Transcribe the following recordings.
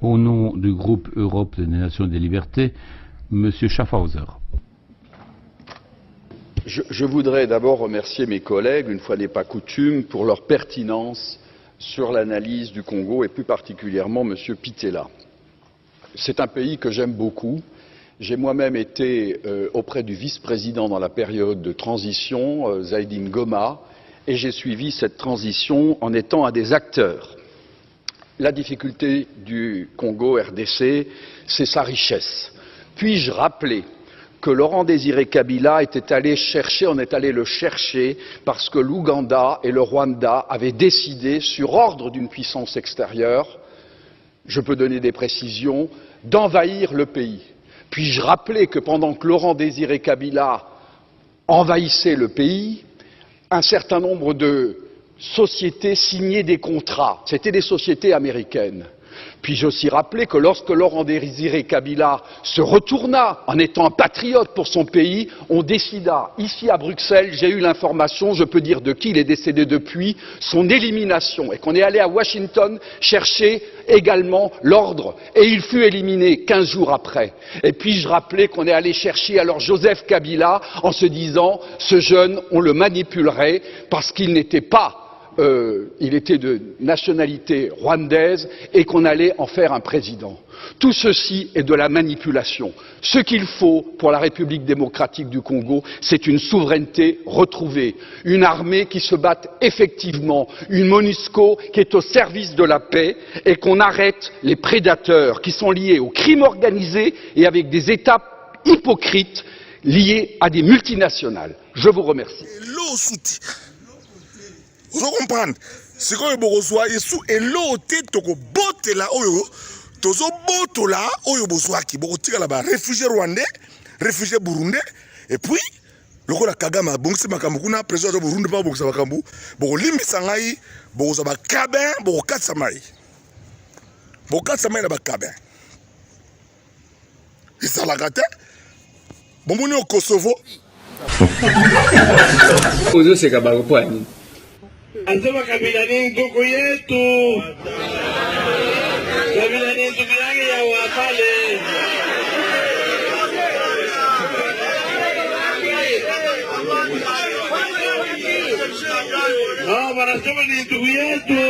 Au nom du groupe Europe des Nations et des Libertés, M. Schaffhauser. Je voudrais d'abord remercier mes collègues, une fois n'est pas coutume, pour leur pertinence sur l'analyse du Congo et plus particulièrement M. Pittella. C'est un pays que j'aime beaucoup. J'ai moi-même été auprès du vice-président dans la période de transition, Zaïdine Goma, et j'ai suivi cette transition en étant un des acteurs. La difficulté du Congo RDC, c'est sa richesse. Puis-je rappeler que Laurent Désiré Kabila était allé chercher, on est allé le chercher parce que l'Ouganda et le Rwanda avaient décidé, sur ordre d'une puissance extérieure, je peux donner des précisions, d'envahir le pays. Puis-je rappeler que pendant que Laurent Désiré Kabila envahissait le pays, un certain nombre de sociétés signaient des contrats. C'était des sociétés américaines. Puis-je aussi rappeler que lorsque Laurent Désiré Kabila se retourna en étant un patriote pour son pays, on décida, ici à Bruxelles, j'ai eu l'information, je peux dire de qui il est décédé depuis, son élimination, et qu'on est allé à Washington chercher également l'ordre, et il fut éliminé 15 jours après. Et puis-je rappeler qu'on est allé chercher alors Joseph Kabila en se disant, ce jeune, on le manipulerait parce qu'il n'était pas il était de nationalité rwandaise et qu'on allait en faire un président. Tout ceci est de la manipulation. Ce qu'il faut pour la République démocratique du Congo, c'est une souveraineté retrouvée, une armée qui se batte effectivement, une MONUSCO qui est au service de la paix et qu'on arrête les prédateurs qui sont liés au crime organisé et avec des États hypocrites liés à des multinationales. Je vous remercie. Vous comprenez? C'est quand vous reçoivez sous et l'autre toko botte là oyo tozo boto là oyo bozwa ki boko tika là-bas réfugiés rwandais, réfugiés burundais et puis loko la Kagame bongsi makambo kuna président de Burundi pas bongsa makambo boko limbisa ngai boko za ba kabin boko katsa mai na ba kabin isalaka te bomoni au Kosovo ozo seka ba ko ani Anasema kabila ni ndugu yetu. Kabila ni ndugu yangu ya wapale. Wanasema ni ndugu yetu.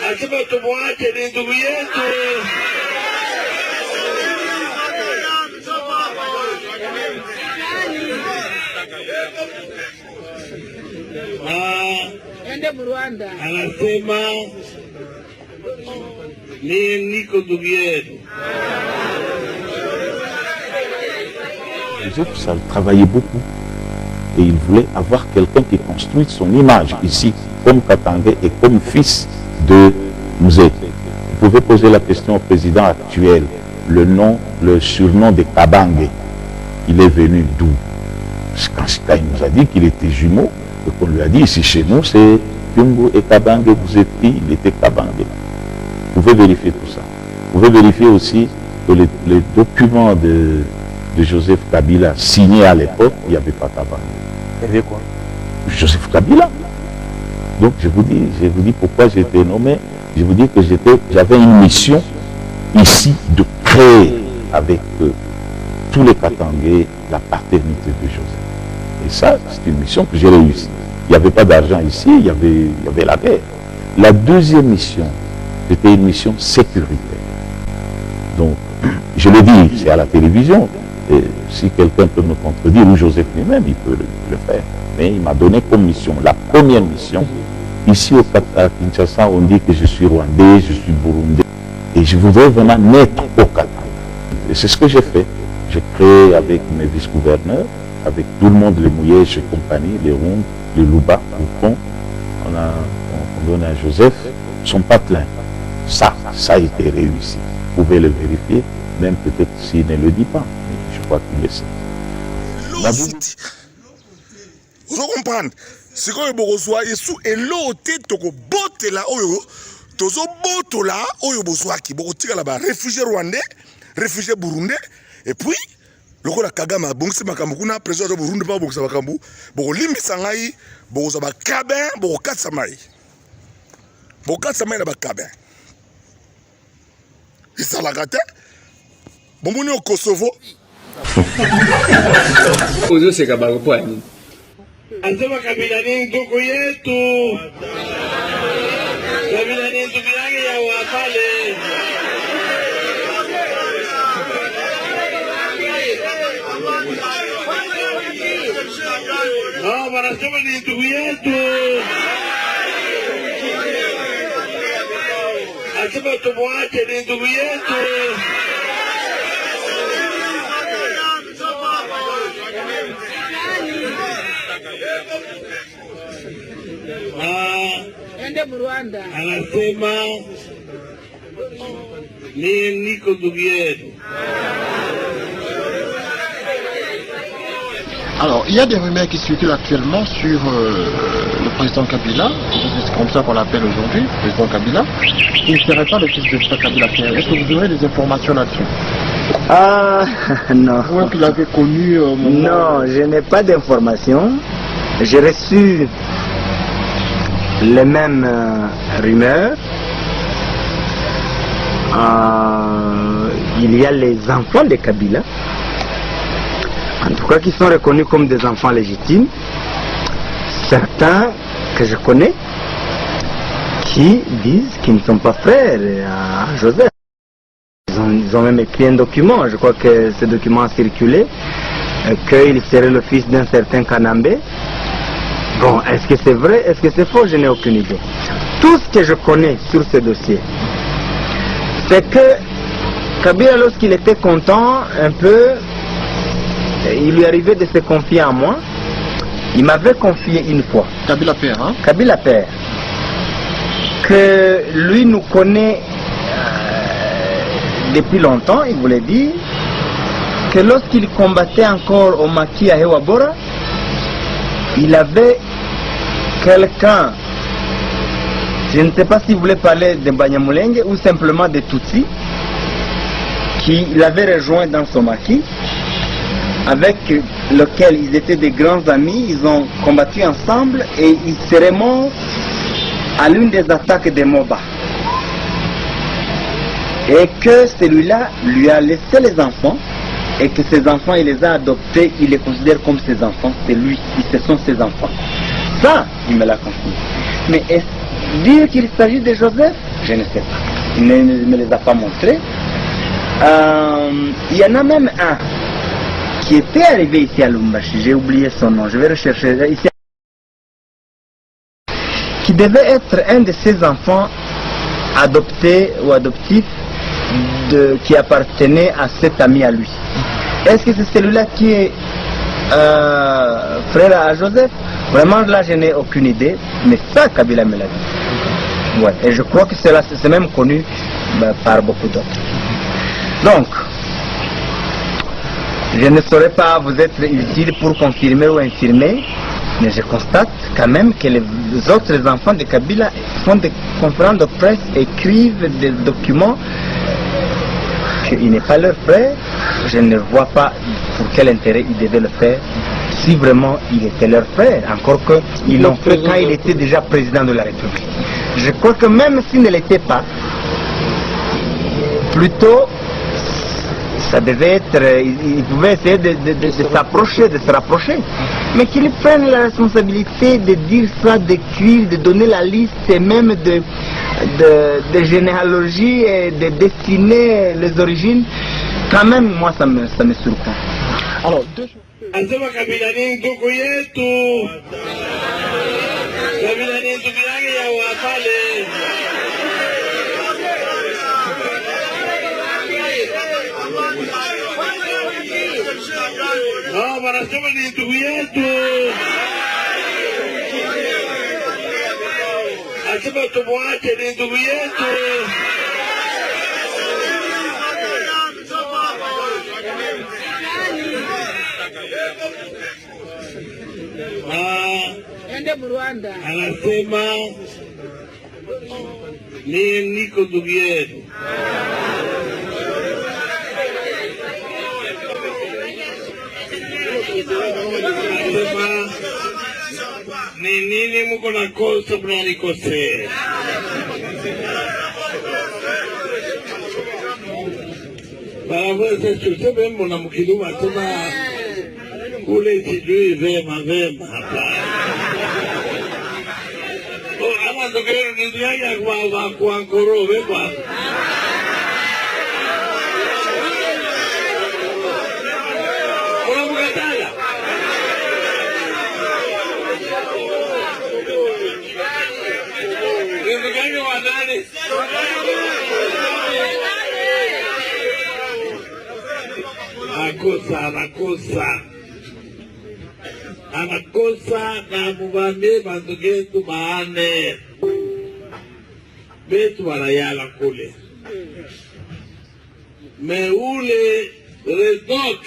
Anasema tumwache ni ndugu yetu. Anasema ni niko ndugu yetu. Joseph Sall travaillait beaucoup et il voulait avoir quelqu'un qui construise son image ici comme Katangé et comme fils de Mzee. Vous pouvez poser la question au président actuel, le surnom de Kabange, il est venu d'où? Quand il nous a dit qu'il était jumeau, et qu'on lui a dit ici chez nous, c'est Kyungu et Kabange, vous êtes qui? Il était Kabange. Vous pouvez vérifier tout ça. Vous pouvez vérifier aussi que les documents de Joseph Kabila signés à l'époque, il n'y avait pas Kabange. Il y avait quoi? Joseph Kabila. Donc je vous dis pourquoi j'ai été nommé. Je vous dis que j'avais une mission ici de créer avec tous les Katangais la paternité de Joseph. Et ça, c'est une mission que j'ai réussi. Il n'y avait pas d'argent ici, il y avait la guerre. La deuxième mission, c'était une mission sécuritaire. Donc, je le dis, c'est à la télévision. Et si quelqu'un peut me contredire, ou Joseph lui-même, il peut le faire. Mais il m'a donné comme mission, la première mission. Ici à Kinshasa, on dit que je suis rwandais, je suis burundais. Et je voudrais vraiment naître au Qatar. Et c'est ce que j'ai fait. J'ai créé avec mes vice-gouverneurs, avec tout le monde, les Mouillés, chez compagnie, les Rondes, les Louba, Oupon. On donne à Joseph son patelin. Ça a été réussi. Vous pouvez le vérifier, même peut-être s'il ne le dit pas. Mais je crois qu'il le sait. Vous comprenez? C'est quand vous reçoivez sous et l'autre toko botte là oyo tozo boto là oyo bozwa ki boko tika là-bas réfugiés rwandais, réfugiés burundais et puis loko la Kagame bongsi makambo kuna président de Burundi pas bongsa makambo boko limbisa ngai boko za ba kabin boko katsa mai bokatisa mai na bakabe ezalaka te bomoni au Kosovo ozoseka bango mpo ya nini Anasema kabila ni ndugu yetu. Kabila ni ndugu yake ya Wapale. Wanasema ni ndugu yetu. Anasema tumwache ni ndugu yetu. Anasema ni niko ndugu yetu. Alors, il y a des rumeurs qui circulent actuellement sur le président Kabila, c'est comme ça qu'on l'appelle aujourd'hui, le président Kabila, qui ne serait pas le fils de Kabila. Est-ce que vous aurez des informations là-dessus? Ah, non. Ou qu'il avait connu au moment... Non, je n'ai pas d'informations. J'ai reçu les mêmes rumeurs. Il y a les enfants de Kabila, en tout cas qui sont reconnus comme des enfants légitimes. Certains que je connais qui disent qu'ils ne sont pas frères à Joseph. Ils ont même écrit un document, je crois que ce document a circulé, qu'il serait le fils d'un certain Kanambé. Bon, est-ce que c'est vrai, est-ce que c'est faux, je n'ai aucune idée. Tout ce que je connais sur ce dossier, c'est que Kabila, lorsqu'il était content un peu, il lui arrivait de se confier en moi. Il m'avait confié une fois. Kabila père, hein? Kabila père. Que lui nous connaît depuis longtemps, il voulait dire que lorsqu'il combattait encore au maquis à Hewabora, il avait quelqu'un, je ne sais pas si vous voulez parler de Banyamulenge ou simplement de Tutsi, qui l'avait rejoint dans son maquis, avec lequel ils étaient des grands amis, ils ont combattu ensemble et ils seraient morts à l'une des attaques de Moba. Et que celui-là lui a laissé les enfants et que ses enfants, il les a adoptés, il les considère comme ses enfants, c'est lui, ce sont ses enfants. Ça, il me l'a confié. Mais dire qu'il s'agit de Joseph, je ne sais pas. Il ne me les a pas montrés. Il y en a même un qui était arrivé ici à Lumbashi, j'ai oublié son nom, je vais rechercher ici, qui devait être un de ses enfants adoptés ou adoptifs qui appartenait à cet ami à lui. Est-ce que c'est celui-là qui est frère à Joseph? Vraiment là je n'ai aucune idée, mais ça Kabila me l'a dit. Ouais, et je crois que c'est même connu par beaucoup d'autres. Donc, je ne saurais pas vous être utile pour confirmer ou infirmer, mais je constate quand même que les autres enfants de Kabila font des conférences de presse, écrivent des documents, qu'il n'est pas leur frère. Je ne vois pas pour quel intérêt ils devaient le faire, si vraiment il était leur frère, encore qu'ils l'ont fait quand il était déjà président de la République. Je crois que même s'il ne l'était pas, plutôt ça devait être, ils pouvaient essayer de s'approcher, de se rapprocher. Mais qu'ils prennent la responsabilité de dire ça, d'écrire, de donner la liste et même de généalogie et de dessiner les origines, quand même, moi, ça me surprend. Alors, deux choses. Anasema kabila ni ndugu yetu. Kabila ni ndugu yake ya Wapale. Wanasema ni ndugu yetu. Anasema tumwache ni ndugu yetu. Anasema ni niko ndugu yetu. Anasema ni nini mko na kosa mnanikosea? Baraweza tuseme mbona mkiluma tena kule sijui vema hapa. Ama ndokero ndiyaga kwa nkoro wepa. Kuna mkatala. Ndio wa nani? Anakosa na mubambe bandugetu maane betu wanayala kule meule redok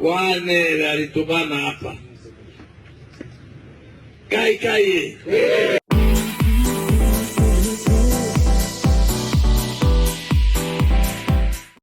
wane alitumana hapa kai